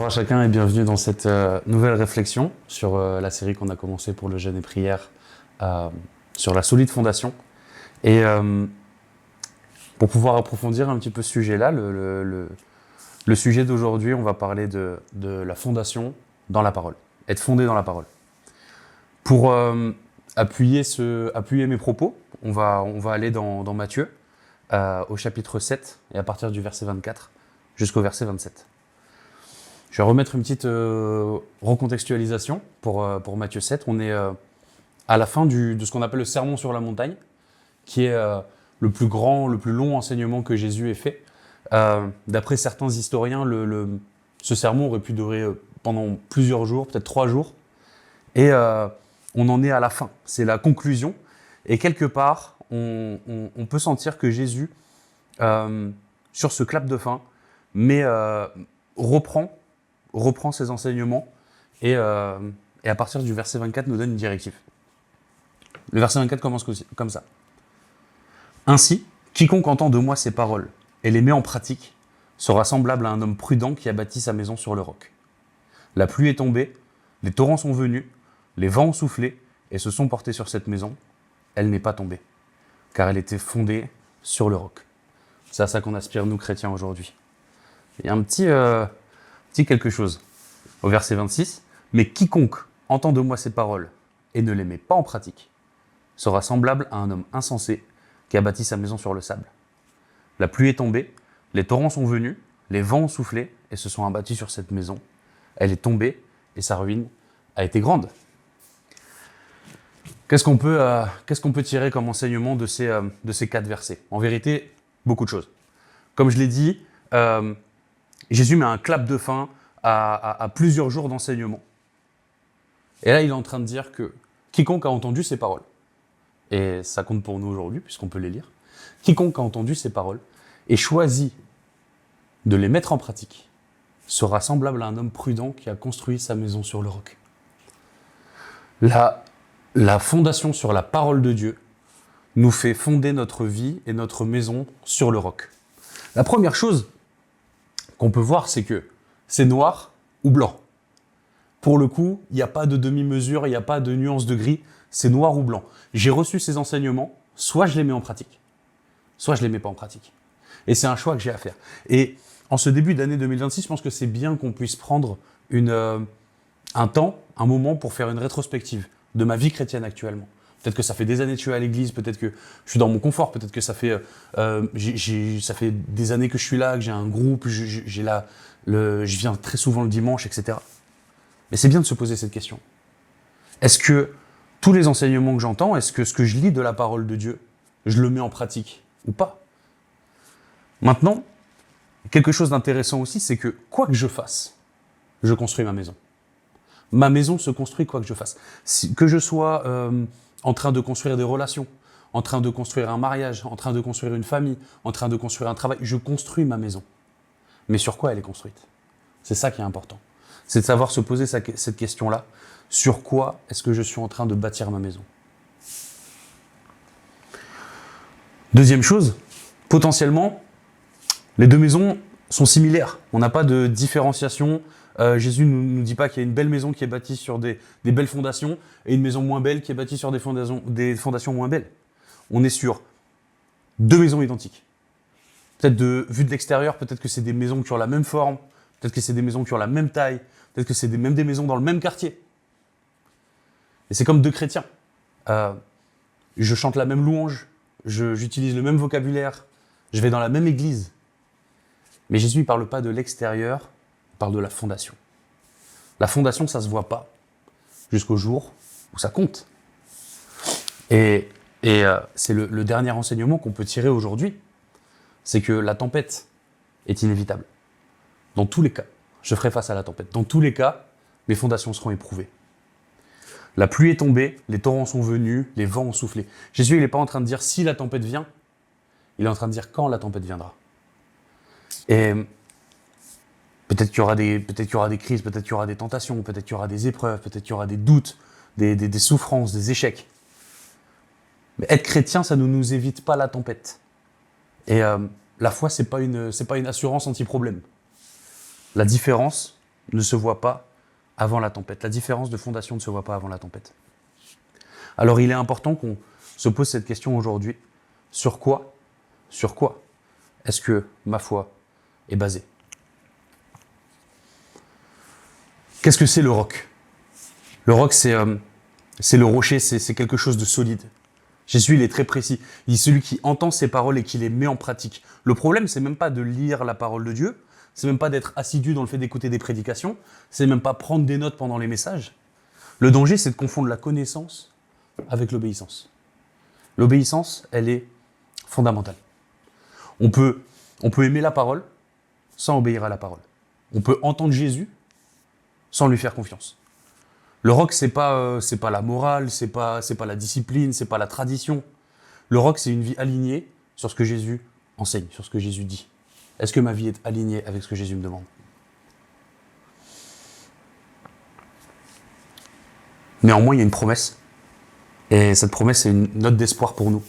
Bonjour à chacun et bienvenue dans cette nouvelle réflexion sur la série qu'on a commencée pour le jeûne et prière sur la solide fondation. Et pour pouvoir approfondir un petit peu ce sujet-là, le sujet d'aujourd'hui, on va parler de la fondation dans la parole, être fondé dans la parole. Pour appuyer mes propos, on va aller dans Matthieu au chapitre 7 et à partir du verset 24 jusqu'au verset 27. Je vais remettre une petite recontextualisation pour Matthieu 7. On est à la fin de ce qu'on appelle le sermon sur la montagne, qui est le plus grand, le plus long enseignement que Jésus ait fait. D'après certains historiens, ce sermon aurait pu durer pendant plusieurs jours, peut-être 3 jours. Et on en est à la fin, c'est la conclusion. Et quelque part, on peut sentir que Jésus, sur ce clap de fin, reprend ses enseignements et à partir du verset 24 nous donne une directive. Le verset 24 commence comme ça. Ainsi, quiconque entend de moi ces paroles et les met en pratique sera semblable à un homme prudent qui a bâti sa maison sur le roc. La pluie est tombée, les torrents sont venus, les vents ont soufflé et se sont portés sur cette maison. Elle n'est pas tombée, car elle était fondée sur le roc. C'est à ça qu'on aspire, nous chrétiens, aujourd'hui. Il y a un petit quelque chose au verset 26. Mais quiconque entend de moi ces paroles et ne les met pas en pratique sera semblable à un homme insensé qui a bâti sa maison sur le sable. La pluie est tombée, les torrents sont venus, les vents ont soufflé et se sont abattus sur cette maison. Elle est tombée et sa ruine a été grande. Qu'est-ce qu'on peut tirer comme enseignement de ces 4 versets? En vérité, beaucoup de choses. Comme je l'ai dit, Jésus met un clap de fin à plusieurs jours d'enseignement. Et là, il est en train de dire que quiconque a entendu ces paroles, et ça compte pour nous aujourd'hui, puisqu'on peut les lire, quiconque a entendu ces paroles et choisi de les mettre en pratique sera semblable à un homme prudent qui a construit sa maison sur le roc. La fondation sur la parole de Dieu nous fait fonder notre vie et notre maison sur le roc. La première chose qu'on peut voir, c'est que c'est noir ou blanc. Pour le coup, il n'y a pas de demi-mesure, il n'y a pas de nuance de gris, c'est noir ou blanc. J'ai reçu ces enseignements, soit je les mets en pratique, soit je les mets pas en pratique. Et c'est un choix que j'ai à faire. Et en ce début d'année 2026, je pense que c'est bien qu'on puisse prendre un moment pour faire une rétrospective de ma vie chrétienne actuellement. Peut-être que ça fait des années que je suis à l'église, peut-être que je suis dans mon confort, peut-être que ça fait des années que je suis là, que j'ai un groupe, je viens très souvent le dimanche, etc. Mais c'est bien de se poser cette question. Est-ce que tous les enseignements que j'entends, est-ce que ce que je lis de la parole de Dieu, je le mets en pratique ou pas? Maintenant, quelque chose d'intéressant aussi, c'est que quoi que je fasse, je construis ma maison. Ma maison se construit quoi que je fasse. Que je sois en train de construire des relations, en train de construire un mariage, en train de construire une famille, en train de construire un travail, je construis ma maison. Mais sur quoi elle est construite? C'est ça qui est important. C'est de savoir se poser cette question-là. Sur quoi est-ce que je suis en train de bâtir ma maison? Deuxième chose, potentiellement, les deux maisons sont similaires. On n'a pas de différenciation. Jésus ne nous dit pas qu'il y a une belle maison qui est bâtie sur des belles fondations et une maison moins belle qui est bâtie sur des fondations moins belles. On est sur 2 maisons identiques. Peut-être vu de l'extérieur, peut-être que c'est des maisons qui ont la même forme, peut-être que c'est des maisons qui ont la même taille, peut-être que c'est même des maisons dans le même quartier. Et c'est comme 2 chrétiens. Je chante la même louange, j'utilise le même vocabulaire, je vais dans la même église. Mais Jésus ne parle pas de l'extérieur, il parle de la fondation. La fondation, ça ne se voit pas jusqu'au jour où ça compte. Et c'est le dernier enseignement qu'on peut tirer aujourd'hui, c'est que la tempête est inévitable. Dans tous les cas, je ferai face à la tempête. Dans tous les cas, mes fondations seront éprouvées. La pluie est tombée, les torrents sont venus, les vents ont soufflé. Jésus, il n'est pas en train de dire si la tempête vient, il est en train de dire quand la tempête viendra. Et peut-être qu'il y aura des crises, peut-être qu'il y aura des tentations, peut-être qu'il y aura des épreuves, peut-être qu'il y aura des doutes, des souffrances, des échecs. Mais être chrétien, ça ne nous évite pas la tempête. Et la foi, c'est pas une assurance anti-problème. La différence, ne se voit pas avant la tempête. La différence de fondation ne se voit pas avant la tempête. Alors il est important qu'on se pose cette question aujourd'hui. Sur quoi est-ce que ma foi est basée? Qu'est-ce que c'est le roc? Le roc, c'est le rocher, c'est quelque chose de solide. Jésus, il est très précis. Il est celui qui entend ses paroles et qui les met en pratique. Le problème, c'est même pas de lire la parole de Dieu, c'est même pas d'être assidu dans le fait d'écouter des prédications, c'est même pas prendre des notes pendant les messages. Le danger, c'est de confondre la connaissance avec l'obéissance. L'obéissance, elle est fondamentale. On peut aimer la parole sans obéir à la parole. On peut entendre Jésus sans lui faire confiance. Le roc, c'est pas la morale, c'est pas la discipline, c'est pas la tradition. Le roc, c'est une vie alignée sur ce que Jésus enseigne, sur ce que Jésus dit. Est-ce que ma vie est alignée avec ce que Jésus me demande? Néanmoins, il y a une promesse. Et cette promesse, c'est une note d'espoir pour nous.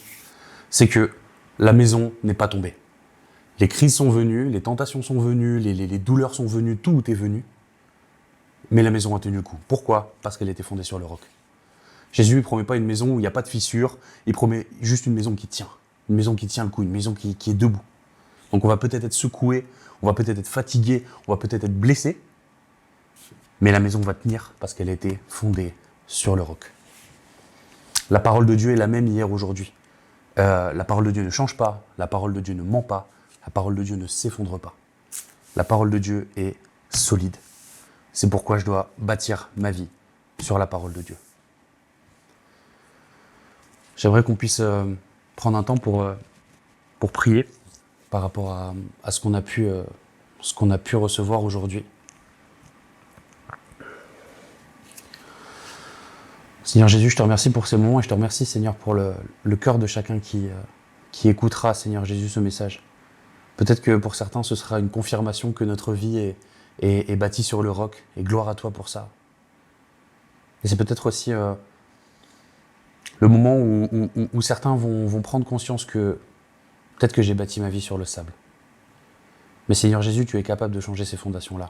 C'est que la maison n'est pas tombée. Les crises sont venues, les tentations sont venues, les douleurs sont venues, tout est venu. Mais la maison a tenu le coup. Pourquoi? Parce qu'elle était fondée sur le roc. Jésus ne promet pas une maison où il n'y a pas de fissures, il promet juste une maison qui tient. Une maison qui tient le coup, une maison qui est debout. Donc on va peut-être être secoué, on va peut-être être fatigué, on va peut-être être blessé, mais la maison va tenir parce qu'elle a été fondée sur le roc. La parole de Dieu est la même hier, aujourd'hui. La parole de Dieu ne change pas, la parole de Dieu ne ment pas, la parole de Dieu ne s'effondre pas. La parole de Dieu est solide. C'est pourquoi je dois bâtir ma vie sur la parole de Dieu. J'aimerais qu'on puisse prendre un temps pour prier par rapport à ce qu'on a pu recevoir aujourd'hui. Seigneur Jésus, je te remercie pour ces moments et je te remercie, Seigneur, pour le cœur de chacun qui écoutera, Seigneur Jésus, ce message. Peut-être que pour certains, ce sera une confirmation que notre vie est bâtie sur le roc, et gloire à toi pour ça. Et c'est peut-être aussi le moment où certains vont prendre conscience que peut-être que j'ai bâti ma vie sur le sable. Mais Seigneur Jésus, tu es capable de changer ces fondations-là.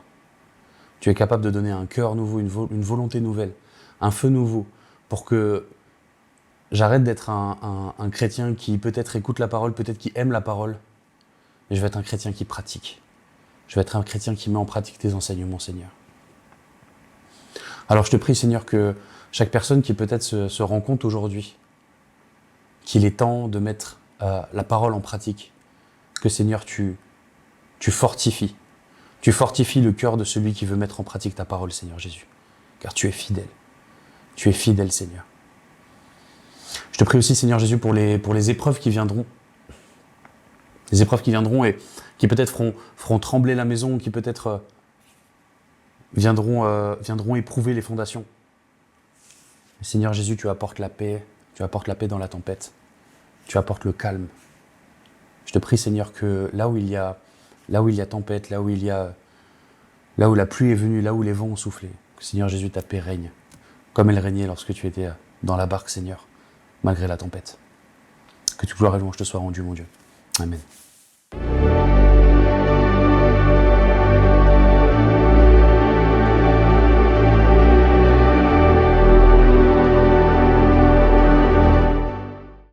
Tu es capable de donner un cœur nouveau, une volonté nouvelle, un feu nouveau, pour que j'arrête d'être un chrétien qui peut-être écoute la parole, peut-être qui aime la parole, mais je vais être un chrétien qui pratique. Je vais être un chrétien qui met en pratique tes enseignements, Seigneur. Alors je te prie, Seigneur, que chaque personne qui peut-être se rend compte aujourd'hui qu'il est temps de mettre la parole en pratique, que Seigneur, tu fortifies. Tu fortifies le cœur de celui qui veut mettre en pratique ta parole, Seigneur Jésus. Car tu es fidèle. Tu es fidèle, Seigneur. Je te prie aussi, Seigneur Jésus, pour les épreuves qui viendront. Les épreuves qui viendront et qui peut-être feront trembler la maison, qui peut-être viendront éprouver les fondations. Seigneur Jésus, tu apportes la paix dans la tempête. Tu apportes le calme. Je te prie, Seigneur, que là où il y a tempête, là où la pluie est venue, là où les vents ont soufflé, que Seigneur Jésus, ta paix règne, comme elle régnait lorsque tu étais dans la barque, Seigneur, malgré la tempête. Que toute gloire et louange te soient rendues, mon Dieu. Amen.